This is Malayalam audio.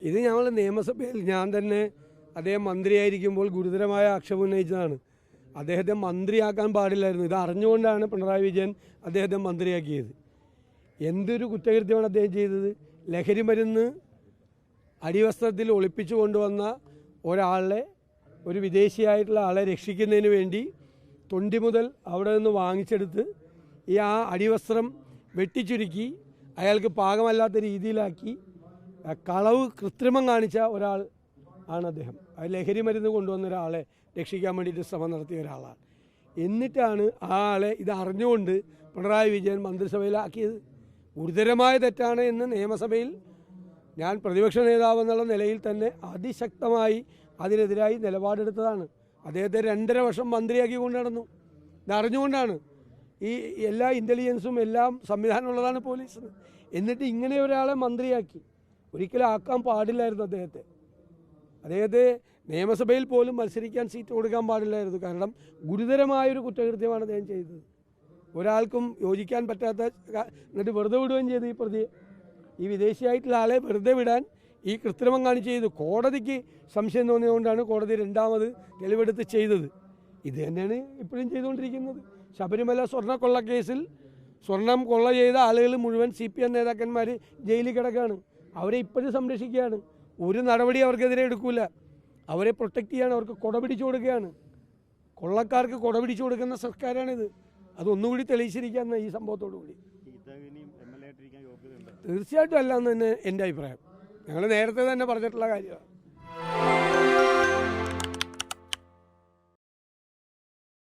ഇത് ഞങ്ങൾ നിയമസഭയിൽ ഞാൻ തന്നെ അദ്ദേഹം മന്ത്രിയായിരിക്കുമ്പോൾ ഗുരുതരമായ ആക്ഷേപം ഉന്നയിച്ചതാണ്. അദ്ദേഹത്തെ മന്ത്രിയാക്കാൻ പാടില്ലായിരുന്നു. ഇത് അറിഞ്ഞുകൊണ്ടാണ് പിണറായി വിജയൻ അദ്ദേഹത്തെ മന്ത്രിയാക്കിയത്. എന്തൊരു കുറ്റകൃത്യമാണ് അദ്ദേഹം ചെയ്തത്. ലഹരി മരുന്ന് അടിവസ്ത്രത്തിൽ ഒളിപ്പിച്ചു കൊണ്ടുവന്ന ഒരാളെ, ഒരു വിദേശിയായിട്ടുള്ള ആളെ രക്ഷിക്കുന്നതിന് വേണ്ടി തൊണ്ടി മുതൽ അവിടെ നിന്ന് വാങ്ങിച്ചെടുത്ത് ആ അടിവസ്ത്രം വെട്ടിച്ചുരുക്കി അയാൾക്ക് പാകമല്ലാത്ത രീതിയിലാക്കി കളവ് കൃത്രിമം കാണിച്ച ഒരാൾ ആണ് അദ്ദേഹം. ലഹരി മരുന്ന് കൊണ്ടുവന്ന ഒരാളെ രക്ഷിക്കാൻ വേണ്ടിയിട്ട് ശ്രമം നടത്തിയ ഒരാളാണ്. എന്നിട്ടാണ് ആ ആളെ ഇത് അറിഞ്ഞുകൊണ്ട് പിണറായി വിജയൻ മന്ത്രിസഭയിലാക്കിയത്. ഗുരുതരമായ തെറ്റാണ് എന്ന് നിയമസഭയിൽ ഞാൻ പ്രതിപക്ഷ നേതാവ് എന്നുള്ള നിലയിൽ തന്നെ അതിശക്തമായി അതിനെതിരായി നിലപാടെടുത്തതാണ്. അദ്ദേഹത്തെ 2.5 വർഷം മന്ത്രിയാക്കി കൊണ്ട് നടന്നു. ഇതറിഞ്ഞുകൊണ്ടാണ്. ഈ എല്ലാ ഇൻ്റലിജൻസും എല്ലാം സംവിധാനമുള്ളതാണ് പോലീസിന്. എന്നിട്ട് ഇങ്ങനെ ഒരാളെ മന്ത്രിയാക്കി. ഒരിക്കലും ആക്കാൻ പാടില്ലായിരുന്നു അദ്ദേഹത്തെ നിയമസഭയിൽ പോലും മത്സരിക്കാൻ സീറ്റ് കൊടുക്കാൻ പാടില്ലായിരുന്നു. കാരണം ഗുരുതരമായൊരു കുറ്റകൃത്യമാണ് അദ്ദേഹം ചെയ്തത്. ഒരാൾക്കും യോജിക്കാൻ പറ്റാത്ത, എന്നിട്ട് വെറുതെ വിടുകയും ചെയ്തു. ഈ പ്രതിയെ, ഈ വിദേശിയായിട്ടുള്ള ആളെ വെറുതെ വിടാൻ ഈ കൃത്രിമം കാണിച്ച് ചെയ്തു. കോടതിക്ക് സംശയം തോന്നിയതുകൊണ്ടാണ് കോടതി 2ാമത് തെളിവെടുത്ത് ചെയ്തത്. ഇത് തന്നെയാണ് ഇപ്പോഴും ചെയ്തുകൊണ്ടിരിക്കുന്നത്. ശബരിമല സ്വർണ്ണക്കൊള്ളക്കേസിൽ സ്വർണം കൊള്ള ചെയ്ത ആളുകൾ മുഴുവൻ CPM നേതാക്കന്മാർ ജയിലിൽ കിടക്കുകയാണ്. അവരെ ഇപ്പോഴും സംരക്ഷിക്കുകയാണ്. ഒരു നടപടി അവർക്കെതിരെ എടുക്കില്ല. അവരെ പ്രൊട്ടക്റ്റ് ചെയ്യാൻ അവർക്ക് കൊട പിടിച്ചു കൊടുക്കുകയാണ്. കൊള്ളക്കാർക്ക് കൊട പിടിച്ചു കൊടുക്കുന്ന സർക്കാരാണിത്. അതൊന്നുകൂടി തെളിയിച്ചിരിക്കുന്ന ഈ സംഭവത്തോടു കൂടി തീർച്ചയായിട്ടും അല്ല എന്ന് തന്നെ എൻ്റെ അഭിപ്രായം. ഞങ്ങൾ നേരത്തെ തന്നെ പറഞ്ഞിട്ടുള്ള കാര്യമാണ്.